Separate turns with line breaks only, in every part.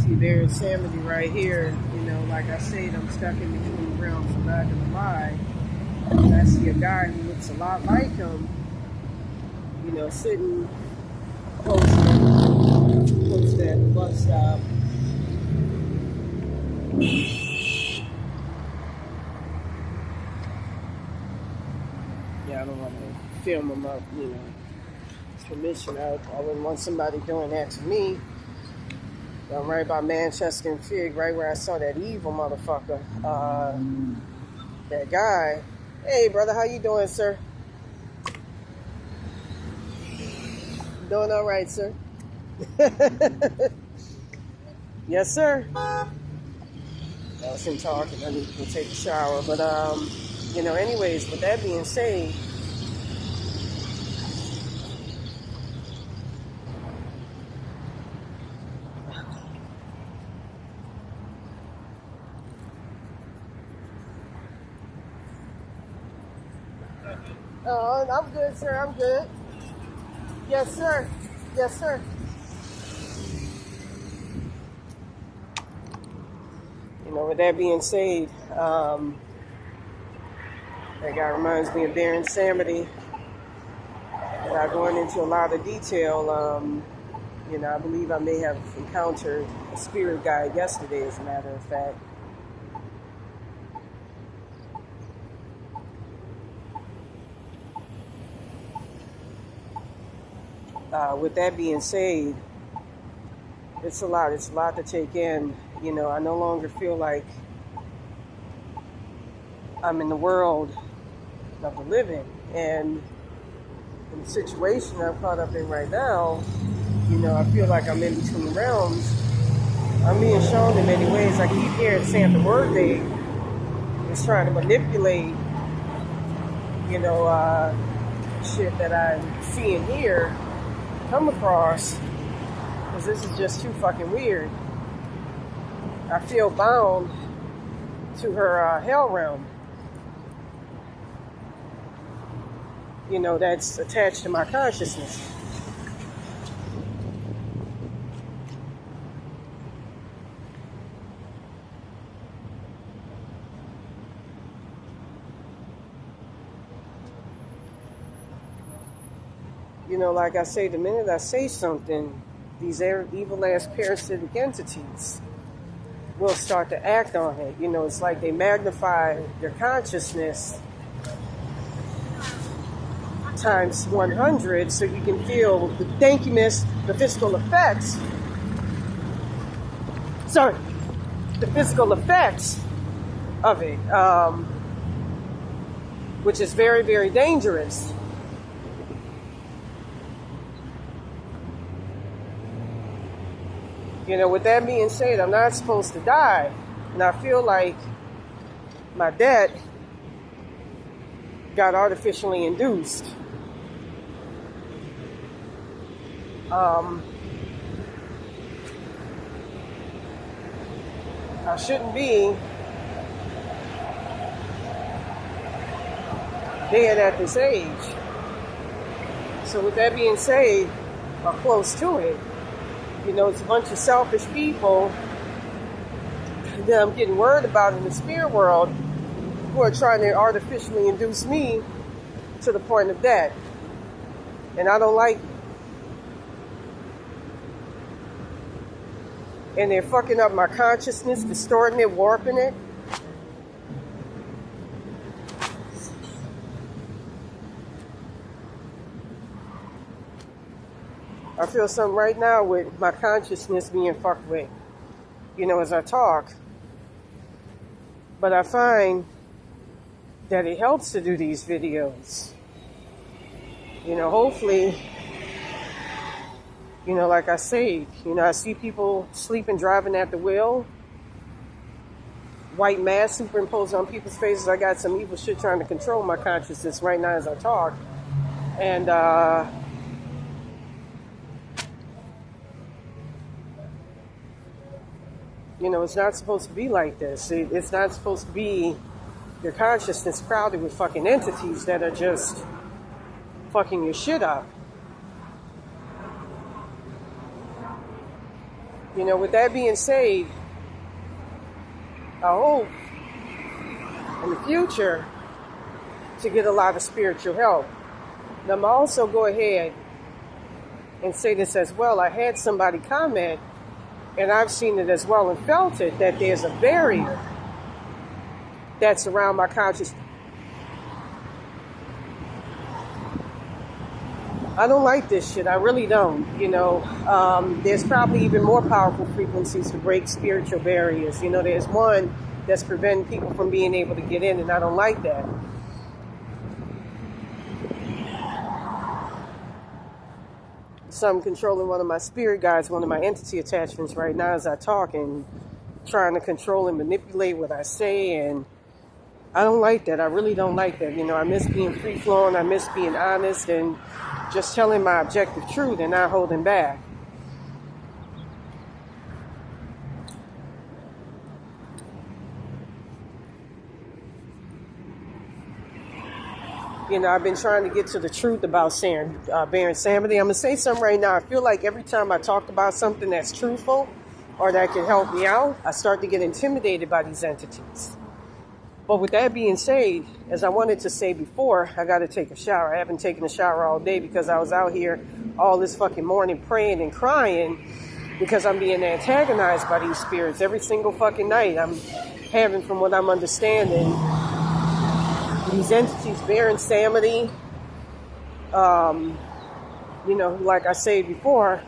see there in Samedi right here, you know, like I said, I'm stuck in between realms. I'm not gonna lie. And I see a guy who looks a lot like him, you know, sitting close to that bus stop. Yeah, I don't want to film him up, you know. Permission. I wouldn't want somebody doing that to me. I'm right by Manchester and Fig, right where I saw that evil motherfucker. That guy. Hey, brother, how you doing, sir? Doing all right, sir. Yes, sir. I was him talking. I need to go take a shower. But, you know, anyways, with that being said, oh, I'm good, sir. I'm good. Yes, sir. Yes, sir. You know, with that being said, that guy reminds me of there in Samedi. Without going into a lot of detail, you know, I believe I may have encountered a spirit guide yesterday, as a matter of fact. With that being said, it's a lot to take in. You know, I no longer feel like I'm in the world of the living. And in the situation I'm caught up in right now, you know, I feel like I'm in between realms. I'm being shown in many ways. I keep hearing saying the word they is trying to manipulate, you know, shit that I see and hear, come across, because this is just too fucking weird. I feel bound to her hell realm. You know, that's attached to my consciousness. You know, like I say, the minute I say something, these evil-ass parasitic entities will start to act on it. You know, it's like they magnify your consciousness times 100 so you can feel the dankiness, the physical effects. Sorry, the physical effects of it, which is very, very dangerous. You know, with that being said, I'm not supposed to die. And I feel like my death got artificially induced. I shouldn't be dead at this age. So with that being said, or close to it, you know, it's a bunch of selfish people that I'm getting word about in the spirit world who are trying to artificially induce me to the point of death. And I don't like it. And they're fucking up my consciousness, distorting it, warping it. I feel something right now with my consciousness being fucked with, you know, as I talk. But I find that it helps to do these videos. You know, hopefully, you know, like I say, you know, I see people sleeping, driving at the wheel. White mask superimposed on people's faces. I got some evil shit trying to control my consciousness right now as I talk. And, you know, it's not supposed to be like this. It's not supposed to be your consciousness crowded with fucking entities that are just fucking your shit up. You know, with that being said, I hope in the future to get a lot of spiritual help. Now, I'm also go ahead and say this as well. I had somebody comment, and I've seen it as well and felt it, that there's a barrier that's around my consciousness. I don't like this shit. I really don't. You know, there's probably even more powerful frequencies to break spiritual barriers. You know, there's one that's preventing people from being able to get in, and I don't like that. So I'm controlling one of my spirit guides, one of my entity attachments right now as I talk, and trying to control and manipulate what I say, and I don't like that. I really don't like that. You know, I miss being free-flowing. I miss being honest and just telling my objective truth and not holding back. You know, I've been trying to get to the truth about Baron Samedi. I'm going to say something right now. I feel like every time I talk about something that's truthful or that can help me out, I start to get intimidated by these entities. But with that being said, as I wanted to say before, I got to take a shower. I haven't taken a shower all day because I was out here all this fucking morning praying and crying because I'm being antagonized by these spirits every single fucking night. I'm having, from what I'm understanding, these entities, Baron Samedi, you know, like I said before,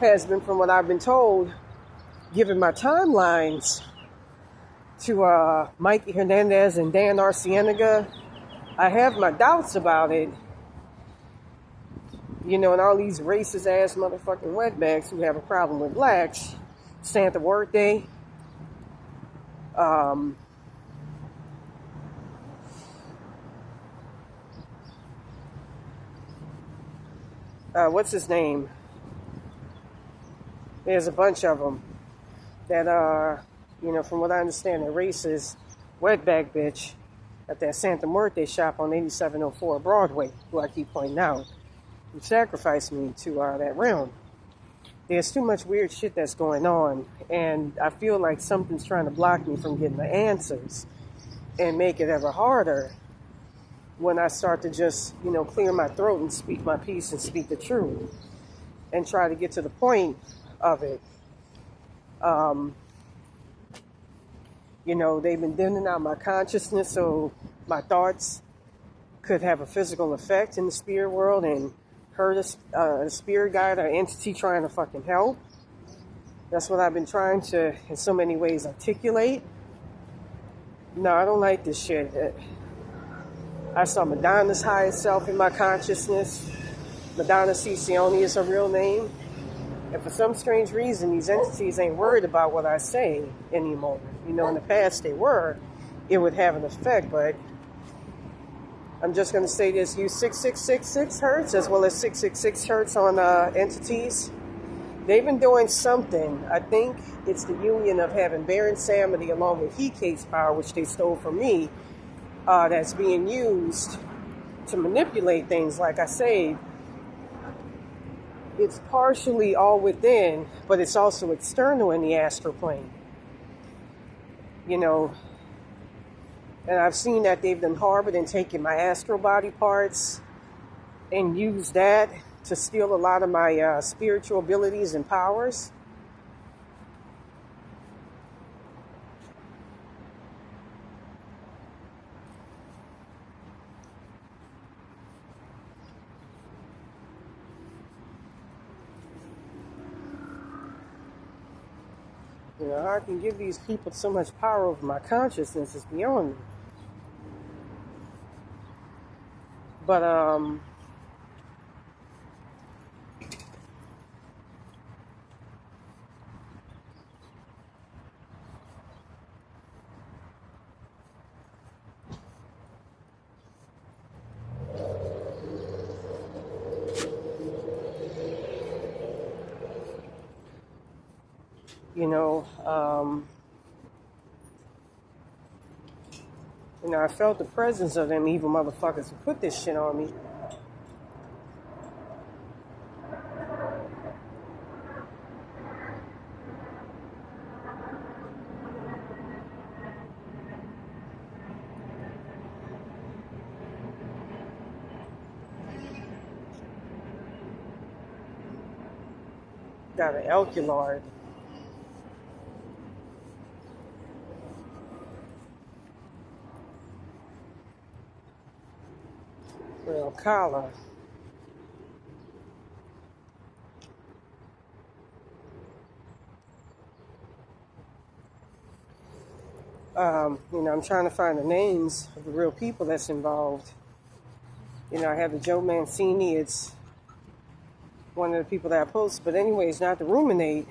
has been, from what I've been told, given my timelines to Mikey Hernandez and Dan Arcienega. I have my doubts about it. You know, and all these racist ass motherfucking wetbacks who have a problem with blacks. Santa Muerte. What's his name? There's a bunch of them that are, you know, from what I understand, a racist wetback bitch at that Santa Muerte shop on 8704 Broadway, who I keep pointing out, who sacrificed me to that realm. There's too much weird shit that's going on, and I feel like something's trying to block me from getting the answers and make it ever harder when I start to just, you know, clear my throat and speak my piece and speak the truth and try to get to the point of it. You know, they've been dimming out my consciousness so my thoughts could have a physical effect in the spirit world and hurt a spirit guide or entity trying to fucking help. That's what I've been trying to, in so many ways, articulate. No, I don't like this shit. I saw Madonna's highest self in my consciousness. Madonna Ciccione is her real name. And for some strange reason, these entities ain't worried about what I say anymore. You know, in the past they were. It would have an effect, but I'm just going to say this. Use 6666 hertz as well as 666 hertz on entities. They've been doing something. I think it's the union of having Baron Samedi along with He-Kate's power, which they stole from me, that's being used to manipulate things. Like I say, it's partially all within, but it's also external in the astral plane. You know, and I've seen that they've been harbored and taken my astral body parts and used that to steal a lot of my spiritual abilities and powers. You know, I can give these people so much power over my consciousness, it's beyond me. But, you know, I felt the presence of them evil motherfuckers who put this shit on me. Got an Elculard. Well, collar. I'm trying to find the names of the real people that's involved. I have the Joe Mancini. It's one of the people that I post. But anyways, not to ruminate.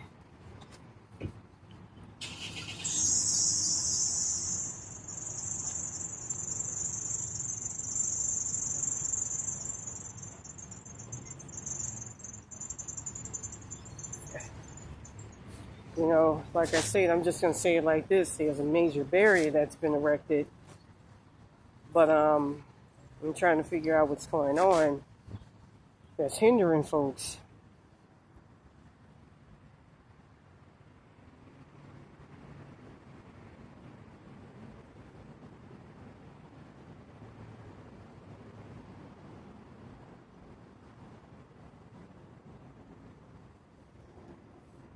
Like I said, I'm just going to say it like this. There's a major barrier that's been erected. But I'm trying to figure out what's going on that's hindering folks.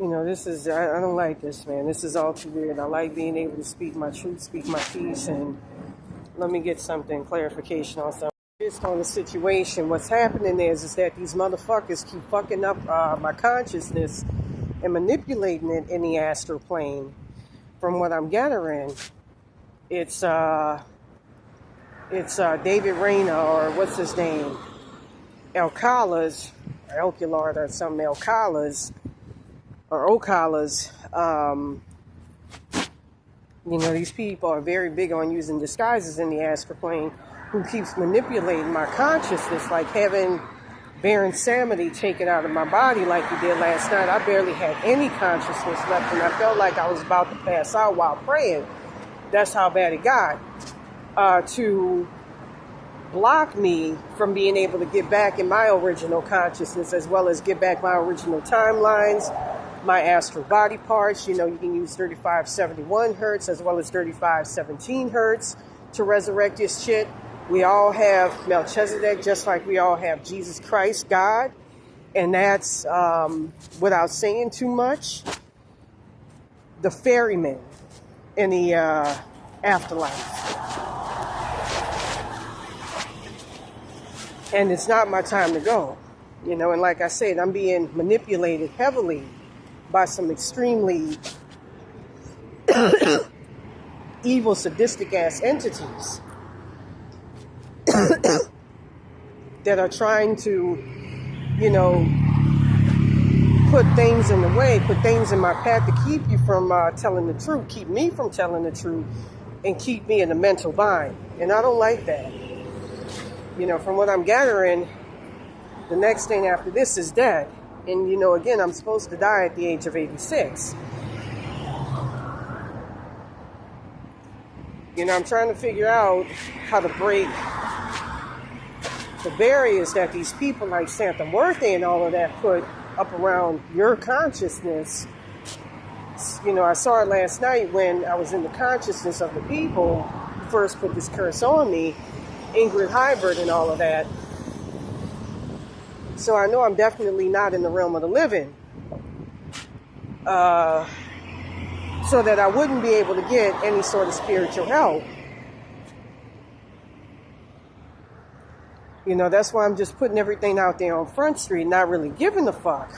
I don't like this, man. This is all too weird. I like being able to speak my truth, speak my peace, and let me get clarification on something. Just on the situation, what's happening is that these motherfuckers keep fucking up my consciousness and manipulating it in the astral plane. From what I'm gathering, it's David Rayner, or what's his name? Elculard or something, Elculard. Or O'Collar's, these people are very big on using disguises in the astral plane, who keeps manipulating my consciousness, like having Baron Samedi take it out of my body like he did last night. I barely had any consciousness left, and I felt like I was about to pass out while praying. That's how bad it got. To block me from being able to get back in my original consciousness, as well as get back my original timelines, my astral body parts. You can use 3571 hertz as well as 3517 hertz to resurrect your shit. We all have Melchizedek, just like we all have Jesus Christ, God. And that's, without saying too much, the ferryman in the afterlife. And it's not my time to go. And like I said, I'm being manipulated heavily by some extremely evil, sadistic-ass entities that are trying to, put things in the way, put things in my path to keep you from telling the truth, keep me from telling the truth, and keep me in a mental bind. And I don't like that. From what I'm gathering, the next thing after this is death. And, again, I'm supposed to die at the age of 86. I'm trying to figure out how to break the barriers that these people like Santa Muerte and all of that put up around your consciousness. I saw it last night when I was in the consciousness of the people who first put this curse on me, Ingrid Hybrid and all of that. So I know I'm definitely not in the realm of the living. So that I wouldn't be able to get any sort of spiritual help. That's why I'm just putting everything out there on Front Street, not really giving a fuck.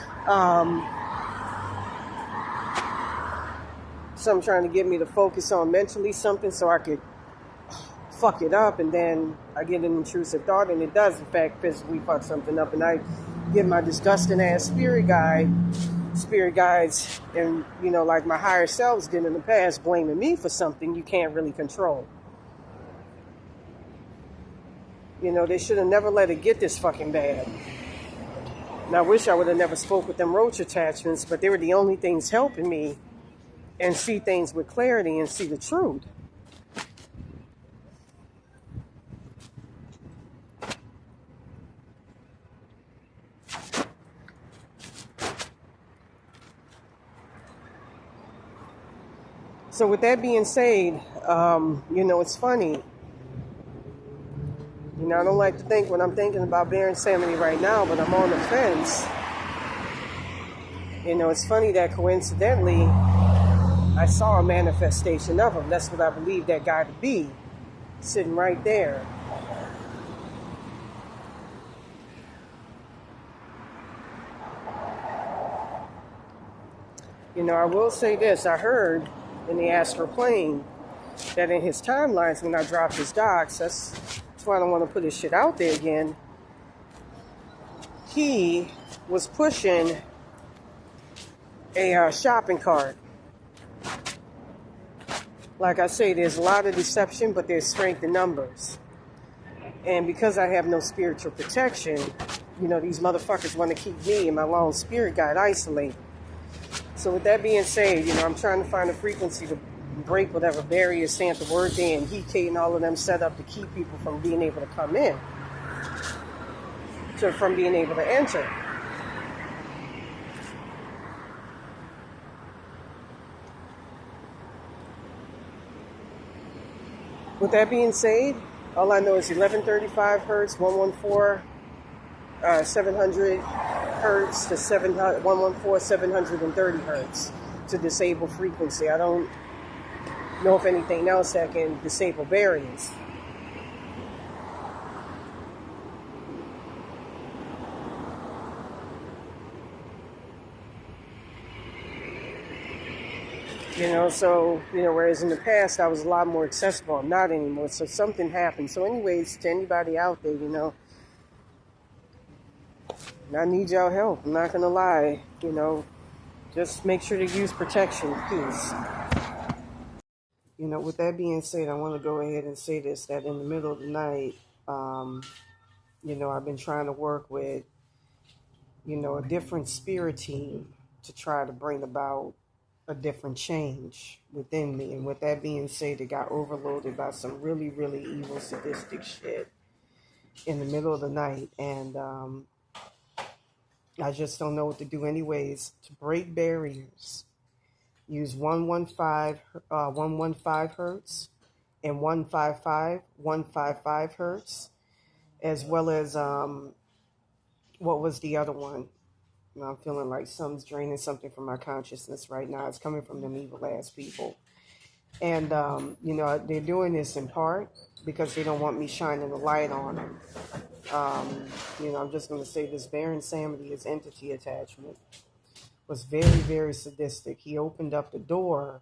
So I'm trying to get me to focus on mentally something so I could fuck it up, and then I get an intrusive thought, and it does in fact physically fuck something up, and I get my disgusting ass spirit guides, and like my higher selves did in the past, blaming me for something you can't really control. They should have never let it get this fucking bad. And I wish I would have never spoke with them roach attachments, but they were the only things helping me and see things with clarity and see the truth. So with that being said, it's funny. I don't like to think when I'm thinking about Baron Samedi right now, but I'm on the fence. You know, it's funny that coincidentally, I saw a manifestation of him. That's what I believe that guy to be, sitting right there. You know, I will say this. I heard in the astral plane that in his timelines when I dropped his docs, that's why I don't want to put his shit out there again, he was pushing a shopping cart. Like I say, there's a lot of deception, but there's strength in numbers. And because I have no spiritual protection, you know, these motherfuckers want to keep me and my lone spirit guide isolated. So with that being said, you know, I'm trying to find a frequency to break whatever barrier Santa Word Day and Heat and all of them set up to keep people from being able to come in, from being able to enter. With that being said, all I know is 1135 hertz, 114, 700 hertz to 114, 730 hertz to disable frequency. I don't know if anything else that can disable barriers. You know, so, you know, whereas in the past I was a lot more accessible, I'm not anymore. So something happened. So anyways, to anybody out there, you know, I need y'all help. I'm not going to lie, you know, just make sure to use protection, please. You know, with that being said, I want to go ahead and say this, that in the middle of the night, you know, I've been trying to work with, you know, a different spirit team to try to bring about a different change within me. And with that being said, it got overloaded by some really, really evil, sadistic shit in the middle of the night. And I just don't know what to do anyways. To break barriers, use 115 hertz and 155 hertz, as well as what was the other one? I'm feeling like something's draining something from my consciousness right now. It's coming from them evil ass people. And, you know, they're doing this in part because they don't want me shining a light on them. You know, I'm just going to say this. Baron Samedi, his entity attachment, was very, very sadistic. He opened up the door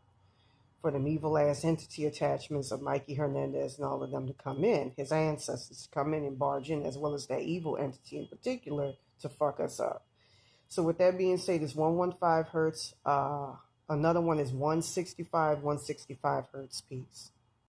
for them evil ass entity attachments of Mikey Hernandez and all of them to come in, his ancestors to come in and barge in, as well as that evil entity in particular to fuck us up. So with that being said, it's 115 hertz. Another one is 165 hertz. Peace.